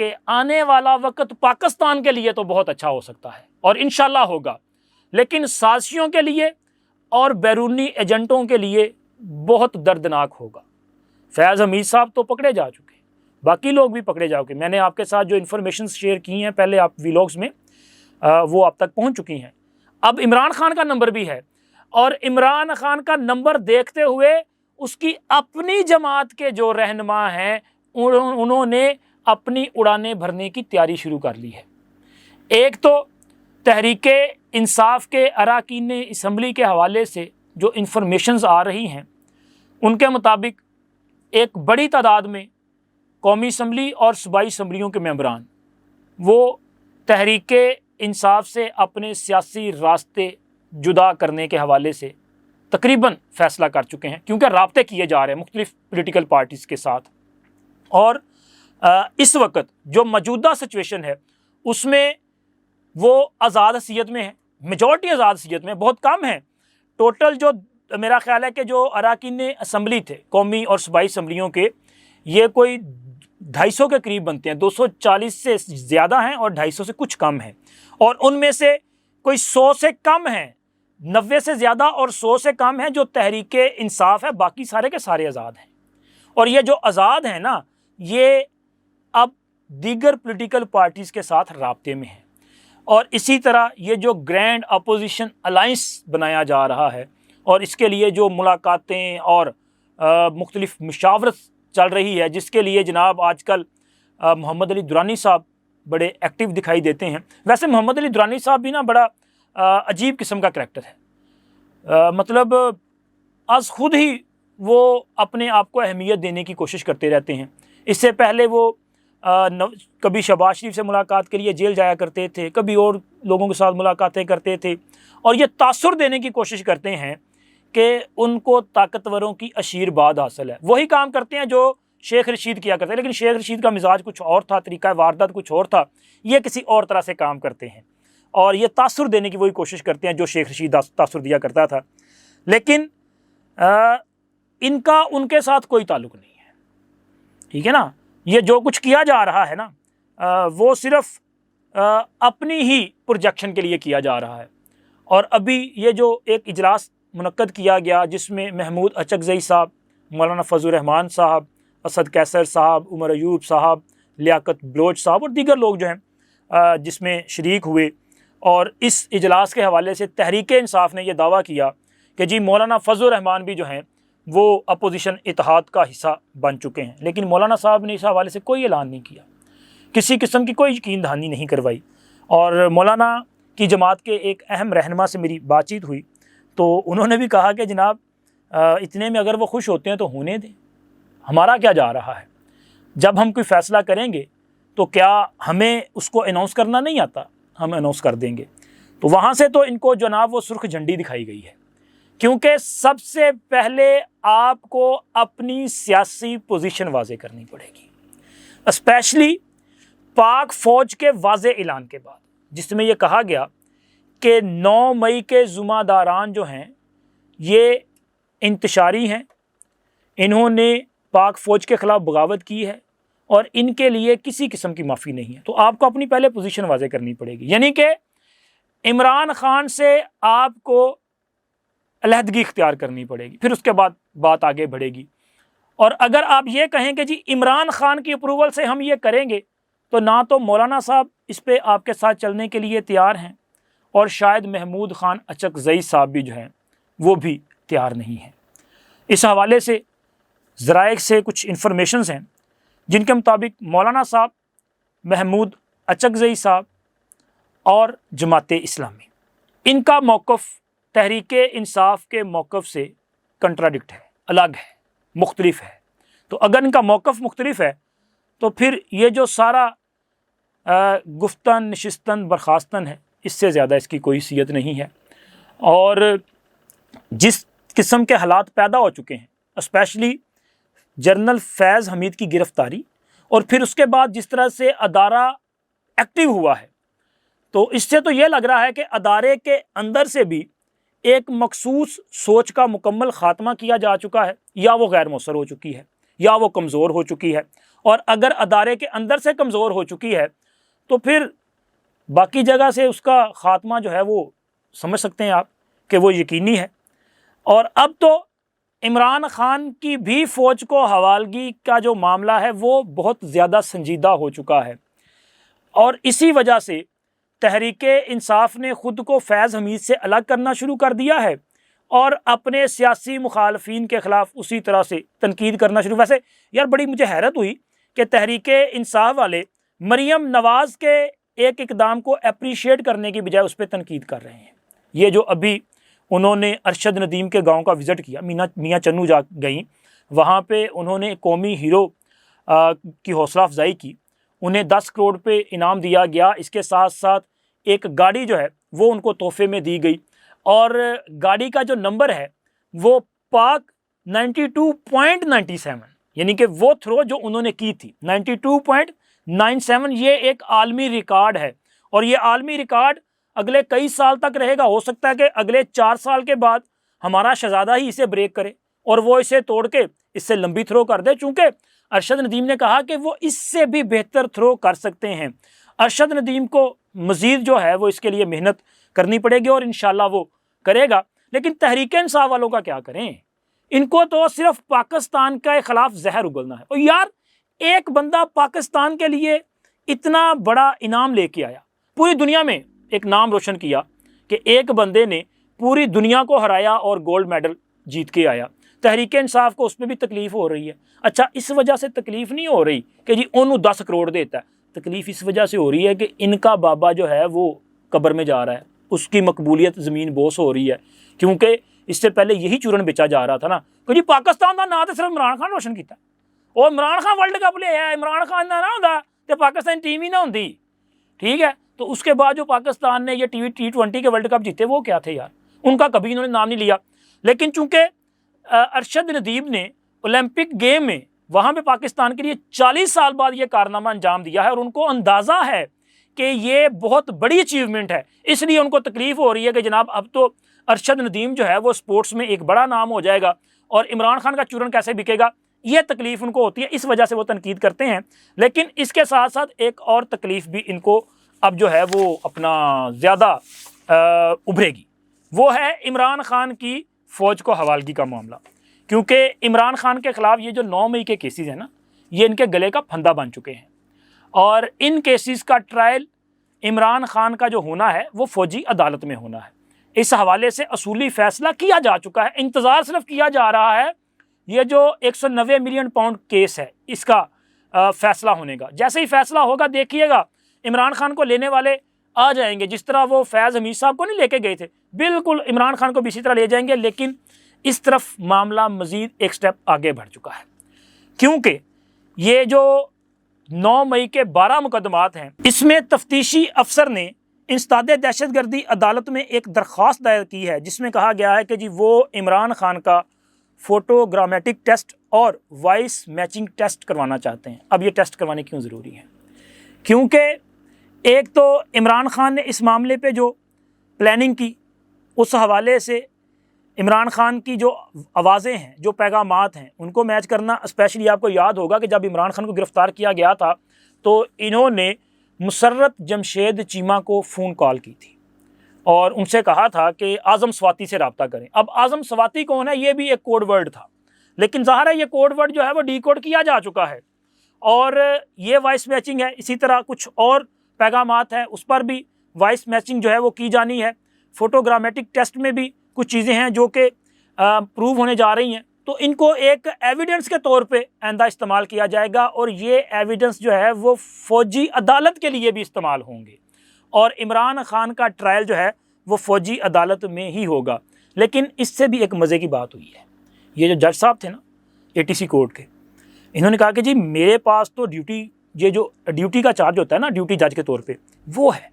کہ آنے والا وقت پاکستان کے لیے تو بہت اچھا ہو سکتا ہے اور انشاءاللہ ہوگا، لیکن سازشیوں کے لیے اور بیرونی ایجنٹوں کے لیے بہت دردناک ہوگا۔ فیاض حمید صاحب تو پکڑے جا چکے، باقی لوگ بھی پکڑے جا چکے۔ میں نے آپ کے ساتھ جو انفارمیشن شیئر کی ہیں پہلے آپ ویلاگز میں، وہ آپ تک پہنچ چکی ہیں۔ اب عمران خان کا نمبر بھی ہے، اور عمران خان کا نمبر دیکھتے ہوئے اس کی اپنی جماعت کے جو رہنما ہیں انہوں نے اپنی اڑانے بھرنے کی تیاری شروع کر لی ہے۔ ایک تو تحریک انصاف کے اراکین اسمبلی کے حوالے سے جو انفارمیشنز آ رہی ہیں ان کے مطابق ایک بڑی تعداد میں قومی اسمبلی اور صوبائی اسمبلیوں کے ممبران وہ تحریک انصاف سے اپنے سیاسی راستے جدا کرنے کے حوالے سے تقریباً فیصلہ کر چکے ہیں، کیونکہ رابطے کیے جا رہے ہیں مختلف پولیٹیکل پارٹیز کے ساتھ۔ اور اس وقت جو موجودہ سچویشن ہے اس میں وہ آزاد حیثیت میں ہے، میجورٹی آزاد حیثیت میں، بہت کم ہے۔ ٹوٹل جو میرا خیال ہے کہ جو اراکین اسمبلی تھے قومی اور صوبائی اسمبلیوں کے، یہ کوئی 250 کے قریب بنتے ہیں، 240 سے زیادہ ہیں اور 250 سے کچھ کم ہیں، اور ان میں سے کوئی 100 سے کم ہیں، 90 سے زیادہ اور 100 سے کم ہیں جو تحریک انصاف ہے، باقی سارے کے سارے آزاد ہیں۔ اور یہ جو آزاد ہیں نا، یہ اب دیگر پولیٹیکل پارٹیز کے ساتھ رابطے میں ہیں، اور اسی طرح یہ جو گرینڈ اپوزیشن الائنس بنایا جا رہا ہے اور اس کے لیے جو ملاقاتیں اور مختلف مشاورت چل رہی ہے، جس کے لیے جناب آج کل محمد علی درانی صاحب بڑے ایکٹیو دکھائی دیتے ہیں۔ ویسے محمد علی درانی صاحب بھی نا بڑا عجیب قسم کا کریکٹر ہے، مطلب از خود ہی وہ اپنے آپ کو اہمیت دینے کی کوشش کرتے رہتے ہیں۔ اس سے پہلے وہ کبھی شہباز شریف سے ملاقات کے لیے جیل جایا کرتے تھے، کبھی اور لوگوں کے ساتھ ملاقاتیں کرتے تھے، اور یہ تاثر دینے کی کوشش کرتے ہیں کہ ان کو طاقتوروں کی آشیرواد حاصل ہے۔ وہی کام کرتے ہیں جو شیخ رشید کیا کرتے ہیں، لیکن شیخ رشید کا مزاج کچھ اور تھا، طریقہ واردات کچھ اور تھا، یہ کسی اور طرح سے کام کرتے ہیں اور یہ تاثر دینے کی وہی کوشش کرتے ہیں جو شیخ رشید تاثر دیا کرتا تھا۔ لیکن ان کا ان کے ساتھ کوئی تعلق نہیں ہے، ٹھیک ہے نا۔ یہ جو کچھ کیا جا رہا ہے نا، وہ صرف اپنی ہی پروجیکشن کے لیے کیا جا رہا ہے۔ اور ابھی یہ جو ایک اجلاس منعقد کیا گیا جس میں محمود اچکزئی صاحب، مولانا فضل الرحمان صاحب، اسد کیسر صاحب، عمر ایوب صاحب، لیاقت بلوچ صاحب اور دیگر لوگ جو ہیں جس میں شریک ہوئے، اور اس اجلاس کے حوالے سے تحریک انصاف نے یہ دعویٰ کیا کہ جی مولانا فضل الرحمان بھی جو ہیں وہ اپوزیشن اتحاد کا حصہ بن چکے ہیں، لیکن مولانا صاحب نے اس حوالے سے کوئی اعلان نہیں کیا، کسی قسم کی کوئی یقین دہانی نہیں کروائی۔ اور مولانا کی جماعت کے ایک اہم رہنما سے میری بات چیت ہوئی تو انہوں نے بھی کہا کہ جناب اتنے میں اگر وہ خوش ہوتے ہیں تو ہونے دیں، ہمارا کیا جا رہا ہے، جب ہم کوئی فیصلہ کریں گے تو کیا ہمیں اس کو اناؤنس کرنا نہیں آتا، ہم اناؤنس کر دیں گے۔ تو وہاں سے تو ان کو جناب وہ سرخ جھنڈی دکھائی گئی ہے، کیونکہ سب سے پہلے آپ کو اپنی سیاسی پوزیشن واضح کرنی پڑے گی، اسپیشلی پاک فوج کے واضح اعلان کے بعد، جس میں یہ کہا گیا کہ 9 مئی کے ذمہ داران جو ہیں یہ انتشاری ہیں، انہوں نے پاک فوج کے خلاف بغاوت کی ہے اور ان کے لیے کسی قسم کی معافی نہیں ہے۔ تو آپ کو اپنی پہلے پوزیشن واضح کرنی پڑے گی، یعنی کہ عمران خان سے آپ کو علیحدگی اختیار کرنی پڑے گی، پھر اس کے بعد بات آگے بڑھے گی۔ اور اگر آپ یہ کہیں کہ جی عمران خان کی اپروول سے ہم یہ کریں گے، تو نہ تو مولانا صاحب اس پہ آپ کے ساتھ چلنے کے لیے تیار ہیں، اور شاید محمود خان اچکزئی صاحب بھی جو ہیں وہ بھی تیار نہیں ہیں۔ اس حوالے سے ذرائع سے کچھ انفارمیشنز ہیں جن کے مطابق مولانا صاحب، محمود اچکزئی صاحب اور جماعت اسلامی، ان کا موقف تحریک انصاف کے موقف سے کنٹراڈکٹ ہے، الگ ہے، مختلف ہے۔ تو اگر ان کا موقف مختلف ہے تو پھر یہ جو سارا گفتن نشستن برخاستن ہے، اس سے زیادہ اس کی کوئی حیثیت نہیں ہے۔ اور جس قسم کے حالات پیدا ہو چکے ہیں، اسپیشلی جنرل فیض حمید کی گرفتاری، اور پھر اس کے بعد جس طرح سے ادارہ ایکٹیو ہوا ہے، تو اس سے تو یہ لگ رہا ہے کہ ادارے کے اندر سے بھی ایک مخصوص سوچ کا مکمل خاتمہ کیا جا چکا ہے، یا وہ غیر مؤثر ہو چکی ہے، یا وہ کمزور ہو چکی ہے، اور اگر ادارے کے اندر سے کمزور ہو چکی ہے تو پھر باقی جگہ سے اس کا خاتمہ جو ہے وہ سمجھ سکتے ہیں آپ کہ وہ یقینی ہے۔ اور اب تو عمران خان کی بھی فوج کو حوالگی کا جو معاملہ ہے وہ بہت زیادہ سنجیدہ ہو چکا ہے، اور اسی وجہ سے تحریک انصاف نے خود کو فیض حمید سے الگ کرنا شروع کر دیا ہے اور اپنے سیاسی مخالفین کے خلاف اسی طرح سے تنقید کرنا شروع۔ ویسے یار بڑی مجھے حیرت ہوئی کہ تحریک انصاف والے مریم نواز کے ایک اقدام کو اپریشیٹ کرنے کی بجائے اس پہ تنقید کر رہے ہیں۔ یہ جو ابھی انہوں نے ارشد ندیم کے گاؤں کا وزٹ کیا، میاں چنو جا گئیں، وہاں پہ انہوں نے قومی ہیرو کی حوصلہ افزائی کی، انہیں 10 کروڑ پہ انعام دیا گیا، اس کے ساتھ ساتھ ایک گاڑی جو ہے وہ ان کو تحفے میں دی گئی، اور گاڑی کا جو نمبر ہے وہ پاک 92.97، یعنی کہ وہ تھرو جو انہوں نے کی تھی 92.97، یہ ایک عالمی ریکارڈ ہے، اور یہ عالمی ریکارڈ اگلے کئی سال تک رہے گا۔ ہو سکتا ہے کہ اگلے 4 سال کے بعد ہمارا شہزادہ ہی اسے بریک کرے اور وہ اسے توڑ کے اس سے لمبی تھرو کر دے، چونکہ ارشد ندیم نے کہا کہ وہ اس سے بھی بہتر تھرو کر سکتے ہیں۔ ارشد ندیم کو مزید جو ہے وہ اس کے لیے محنت کرنی پڑے گی اور انشاءاللہ وہ کرے گا، لیکن تحریک انصاف والوں کا کیا کریں؟ ان کو تو صرف پاکستان کے خلاف زہر اگلنا ہے۔ اور یار ایک بندہ پاکستان کے لیے اتنا بڑا انعام لے کے آیا، پوری دنیا میں ایک نام روشن کیا کہ ایک بندے نے پوری دنیا کو ہرایا اور گولڈ میڈل جیت کے آیا۔ تحریک انصاف کو اس میں بھی تکلیف ہو رہی ہے۔ اچھا، اس وجہ سے تکلیف نہیں ہو رہی کہ جی انہوں 10 کروڑ دیتا ہے، تکلیف اس وجہ سے ہو رہی ہے کہ ان کا بابا جو ہے وہ قبر میں جا رہا ہے، اس کی مقبولیت زمین بوس ہو رہی ہے، کیونکہ اس سے پہلے یہی چورن بیچا جا رہا تھا نا کہ جی پاکستان کا نام تو صرف عمران خان روشن کیتا ہے، اور عمران خان ورلڈ کپ لے آیا، عمران خان نہ ہوتا تو پاکستان ٹیم ہی نہ ہوتی، ٹھیک ہے۔ تو اس کے بعد جو پاکستان نے یہ T20 کے ورلڈ کپ جیتے وہ کیا تھے یار، ان کا کبھی انہوں نے نام نہیں لیا۔ لیکن چونکہ ارشد ندیم نے اولمپک گیم میں وہاں پہ پاکستان کے لیے 40 سال بعد یہ کارنامہ انجام دیا ہے، اور ان کو اندازہ ہے کہ یہ بہت بڑی اچیومنٹ ہے، اس لیے ان کو تکلیف ہو رہی ہے کہ جناب اب تو ارشد ندیم جو ہے وہ سپورٹس میں ایک بڑا نام ہو جائے گا اور عمران خان کا چورن کیسے بکے گا، یہ تکلیف ان کو ہوتی ہے، اس وجہ سے وہ تنقید کرتے ہیں۔ لیکن اس کے ساتھ ساتھ ایک اور تکلیف بھی ان کو اب جو ہے وہ اپنا زیادہ ابھرے گی، وہ ہے عمران خان کی فوج کو حوالگی کا معاملہ، کیونکہ عمران خان کے خلاف یہ جو 9 مئی کے کیسز ہیں نا، یہ ان کے گلے کا پھندا بن چکے ہیں، اور ان کیسز کا ٹرائل عمران خان کا جو ہونا ہے وہ فوجی عدالت میں ہونا ہے۔ اس حوالے سے اصولی فیصلہ کیا جا چکا ہے، انتظار صرف کیا جا رہا ہے یہ جو 190 ملین پاؤنڈ کیس ہے اس کا فیصلہ ہونے کا۔ جیسے ہی فیصلہ ہوگا دیکھیے گا عمران خان کو لینے والے آ جائیں گے، جس طرح وہ فیض حمید صاحب کو نہیں لے کے گئے تھے، بالکل عمران خان کو بھی اسی طرح لے جائیں گے۔ لیکن اس طرف معاملہ مزید ایک سٹیپ آگے بڑھ چکا ہے، کیونکہ یہ جو 9 مئی کے 12 مقدمات ہیں، اس میں تفتیشی افسر نے انسداد دہشت گردی عدالت میں ایک درخواست دائر کی ہے، جس میں کہا گیا ہے کہ جی وہ عمران خان کا فوٹوگرامٹک ٹیسٹ اور وائس میچنگ ٹیسٹ کروانا چاہتے ہیں۔ اب یہ ٹیسٹ کروانے کیوں ضروری ہے؟ کیونکہ ایک تو عمران خان نے اس معاملے پہ جو پلاننگ کی، اس حوالے سے عمران خان کی جو آوازیں ہیں، جو پیغامات ہیں، ان کو میچ کرنا، اسپیشلی آپ کو یاد ہوگا کہ جب عمران خان کو گرفتار کیا گیا تھا تو انہوں نے مسرت جمشید چیمہ کو فون کال کی تھی اور ان سے کہا تھا کہ اعظم سواتی سے رابطہ کریں۔ اب اعظم سواتی کون ہے؟ یہ بھی ایک کوڈ ورڈ تھا، لیکن ظاہر ہے یہ کوڈ ورڈ جو ہے وہ ڈی کوڈ کیا جا چکا ہے، اور یہ وائس میچنگ ہے۔ اسی طرح کچھ اور پیغامات ہیں، اس پر بھی وائس میچنگ جو ہے وہ کی جانی ہے۔ فوٹوگرامٹک ٹیسٹ میں بھی کچھ چیزیں ہیں جو کہ پروو ہونے جا رہی ہیں، تو ان کو ایک ایویڈنس کے طور پہ آئندہ استعمال کیا جائے گا، اور یہ ایویڈنس جو ہے وہ فوجی عدالت کے لیے بھی استعمال ہوں گے، اور عمران خان کا ٹرائل جو ہے وہ فوجی عدالت میں ہی ہوگا۔ لیکن اس سے بھی ایک مزے کی بات ہوئی ہے، یہ جو جج صاحب تھے نا ATC کورٹ کے، انہوں نے کہا کہ جی میرے پاس تو یہ جو ڈیوٹی کا چارج ہوتا ہے نا ڈیوٹی جج کے طور پہ وہ ہے،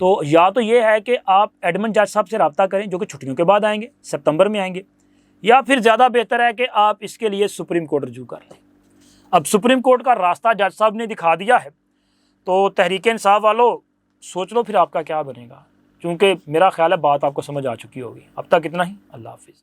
تو یا تو یہ ہے کہ آپ ایڈمن جج صاحب سے رابطہ کریں جو کہ چھٹیوں کے بعد آئیں گے، سپتمبر میں آئیں گے، یا پھر زیادہ بہتر ہے کہ آپ اس کے لیے سپریم کورٹ رجوع کر لیں۔ اب سپریم کورٹ کا راستہ جج صاحب نے دکھا دیا ہے، تو تحریک انصاف والوں سوچ لو پھر آپ کا کیا بنے گا، کیونکہ میرا خیال ہے بات آپ کو سمجھ آ چکی ہوگی۔ اب تک اتنا ہی، اللہ حافظ۔